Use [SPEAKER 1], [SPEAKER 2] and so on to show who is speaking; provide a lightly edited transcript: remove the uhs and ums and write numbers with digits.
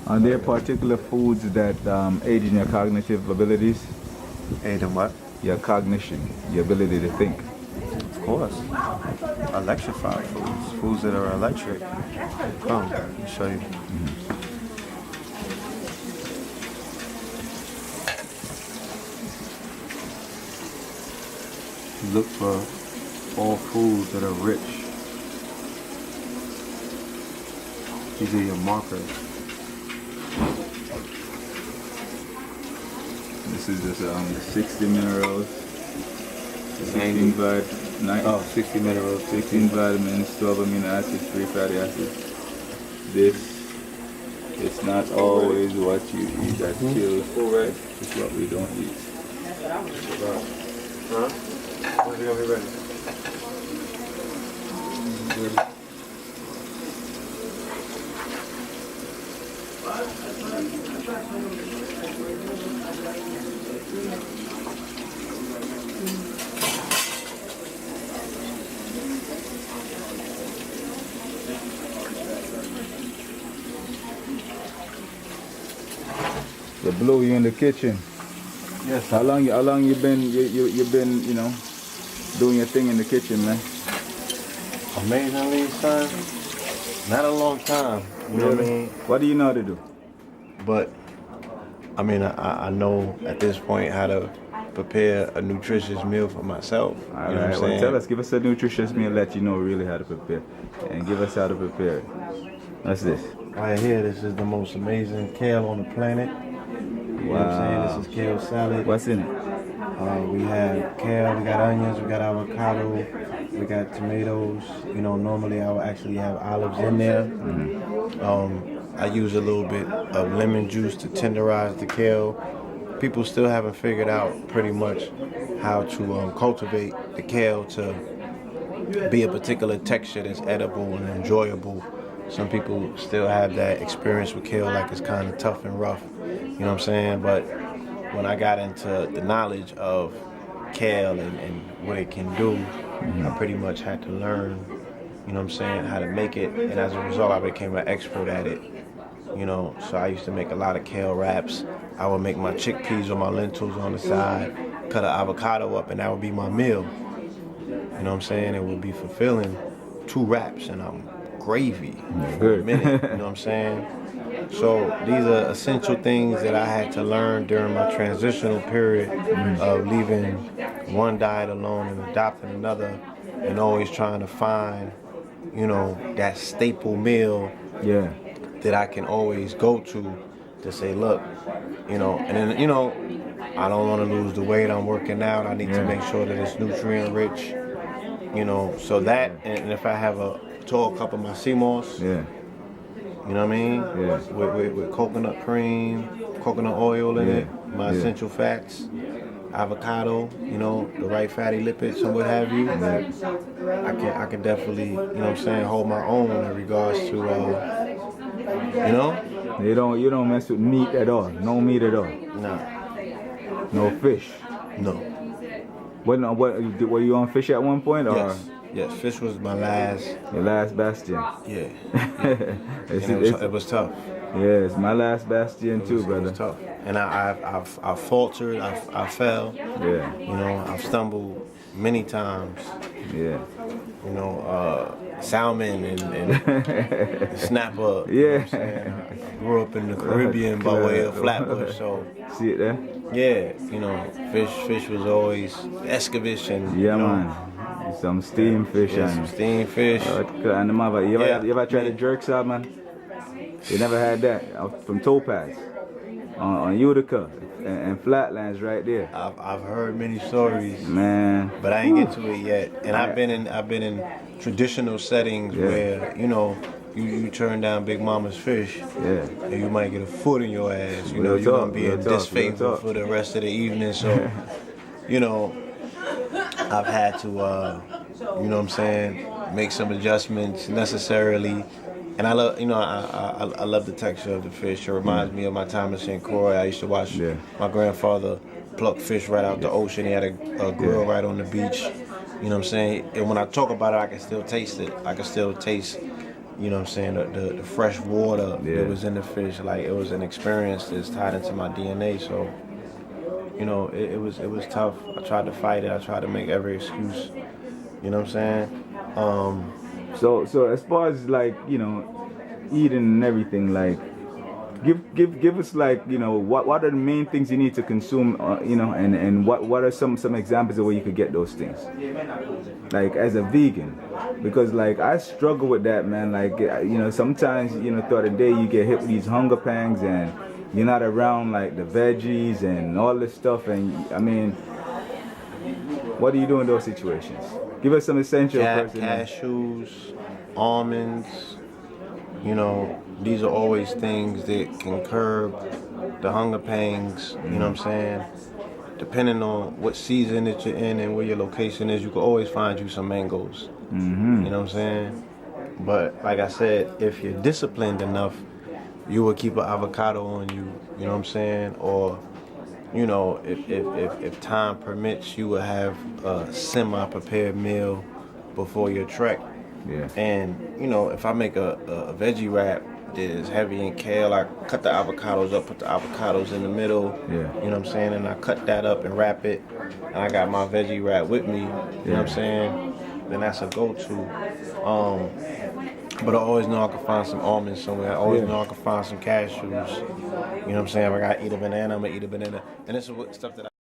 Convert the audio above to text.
[SPEAKER 1] Are there particular foods that aid in your cognitive abilities?
[SPEAKER 2] Aid in what?
[SPEAKER 1] Your cognition, your ability to think.
[SPEAKER 2] Of course. Electrified foods. Foods that are electric. Come, let me show you. Look for all foods that are rich. These are your markers.
[SPEAKER 1] This is just 60 minerals, 16
[SPEAKER 2] 60 minerals,
[SPEAKER 1] 16 vitamins, 12 amino acids, 3 fatty acids. This is not always what you eat that kills. It's what we don't eat.
[SPEAKER 2] Huh? When's it gonna be ready?
[SPEAKER 1] The blue, you in the kitchen.
[SPEAKER 2] Yes.
[SPEAKER 1] How long you been you know doing your thing in the kitchen, man?
[SPEAKER 2] Amazingly, son, not a long time. You know what I mean?
[SPEAKER 1] What do you know how to do?
[SPEAKER 2] But I mean, I know at this point how to prepare a nutritious meal for myself.
[SPEAKER 1] All
[SPEAKER 2] you know
[SPEAKER 1] right,
[SPEAKER 2] what I'm
[SPEAKER 1] well,
[SPEAKER 2] saying?
[SPEAKER 1] tell us, give us a nutritious meal, let you know really how to prepare, and give us how to prepare it. What's this?
[SPEAKER 2] Right here, this is the most amazing kale on the planet. You know what I'm saying? This is kale salad.
[SPEAKER 1] What's in it?
[SPEAKER 2] We have kale, we got onions, we got avocado, we got tomatoes. You know, normally I would actually have olives in there. I use a little bit of lemon juice to tenderize the kale. People still haven't figured out pretty much how to cultivate the kale to be a particular texture that's edible and enjoyable. Some people still have that experience with kale like it's kind of tough and rough. You know what I'm saying? But when I got into the knowledge of kale and what it can do, I pretty much had to learn, you know what I'm saying, how to make it. And as a result, I became an expert at it. You know, so I used to make a lot of kale wraps. I would make my chickpeas or my lentils on the side, cut an avocado up, and that would be my meal. You know what I'm saying? It would be fulfilling 2 wraps, and I'm gravy for a minute. You know what I'm saying? So these are essential things that I had to learn during my transitional period of leaving one diet alone and adopting another, and always trying to find, you know, that staple meal that I can always go to say, look, you know, and then, you know, I don't want to lose the weight. I'm working out. I need to make sure that it's nutrient rich, you know, so that, and if I have a tall cup of my sea moss, you know what I mean? With coconut cream, coconut oil in it, my essential fats, avocado, you know, the right fatty lipids and what have you. I can definitely, you know what I'm saying, hold my own in regards to, you know?
[SPEAKER 1] You don't mess with meat at all. No meat at all.
[SPEAKER 2] Nah.
[SPEAKER 1] No fish.
[SPEAKER 2] No.
[SPEAKER 1] What were you on fish at one point, or?
[SPEAKER 2] Yes. Yes, fish was my last.
[SPEAKER 1] Your last bastion.
[SPEAKER 2] Yeah.
[SPEAKER 1] It
[SPEAKER 2] was tough.
[SPEAKER 1] Yeah, it's my last bastion too, brother.
[SPEAKER 2] It was tough. And I faltered. I fell.
[SPEAKER 1] Yeah.
[SPEAKER 2] You know, I've stumbled many times.
[SPEAKER 1] Yeah.
[SPEAKER 2] You know, salmon and snapper.
[SPEAKER 1] Yeah.
[SPEAKER 2] You know what I'm saying? I grew up in the Caribbean by way of Flatbush, so.
[SPEAKER 1] See it there?
[SPEAKER 2] Yeah, you know, fish was always escovitch and.
[SPEAKER 1] Yeah,
[SPEAKER 2] you know,
[SPEAKER 1] man. Some steamed fish and
[SPEAKER 2] some steamed fish.
[SPEAKER 1] And the mother, you ever tried the jerk sub, man? You never had that from Topaz on Utica and Flatlands right there.
[SPEAKER 2] I've heard many stories,
[SPEAKER 1] man,
[SPEAKER 2] but I ain't get to it yet. And I've been in traditional settings where, you know, you turn down Big Mama's fish, and you might get a foot in your ass. You know, you're gonna be in disfavor for the rest of the evening. So, you know, I've had to, you know what I'm saying, make some adjustments necessarily. And I love, you know, I love the texture of the fish. It reminds me of my time in St. Croix. I used to watch my grandfather pluck fish right out the ocean. He had a grill right on the beach. You know what I'm saying? And when I talk about it, I can still taste it. I can still taste you know what I'm saying, the fresh water
[SPEAKER 1] Yeah.
[SPEAKER 2] that was in the fish. Like, it was an experience that's tied into my DNA. So, you know, it was tough. I tried to fight it. I tried to make every excuse. You know what I'm saying?
[SPEAKER 1] So as far as like, you know, eating and everything, like give us like, you know, what are the main things you need to consume, you know, and what are some examples of where you could get those things, like as a vegan, because like I struggle with that, man. Like, you know, sometimes, you know, throughout the day you get hit with these hunger pangs and you're not around like the veggies and all this stuff, and I mean, what do you do in those situations? Give us some essential
[SPEAKER 2] Cashews, almonds. You know, these are always things that can curb the hunger pangs. You know what I'm saying? Depending on what season that you're in and where your location is, you can always find you some mangoes. You know what I'm saying? But like I said, if you're disciplined enough, you will keep an avocado on you. You know what I'm saying? Or, you know, if time permits, you will have a semi-prepared meal before your trek.
[SPEAKER 1] Yeah.
[SPEAKER 2] And, you know, if I make a veggie wrap that is heavy in kale, I cut the avocados up, put the avocados in the middle.
[SPEAKER 1] Yeah.
[SPEAKER 2] You know what I'm saying? And I cut that up and wrap it. And I got my veggie wrap with me. You know what I'm saying? Then that's a go-to. But I always know I can find some almonds somewhere. I always know I can find some cashews. You know what I'm saying? If I gotta eat a banana, I'm gonna eat a banana. And this is what stuff that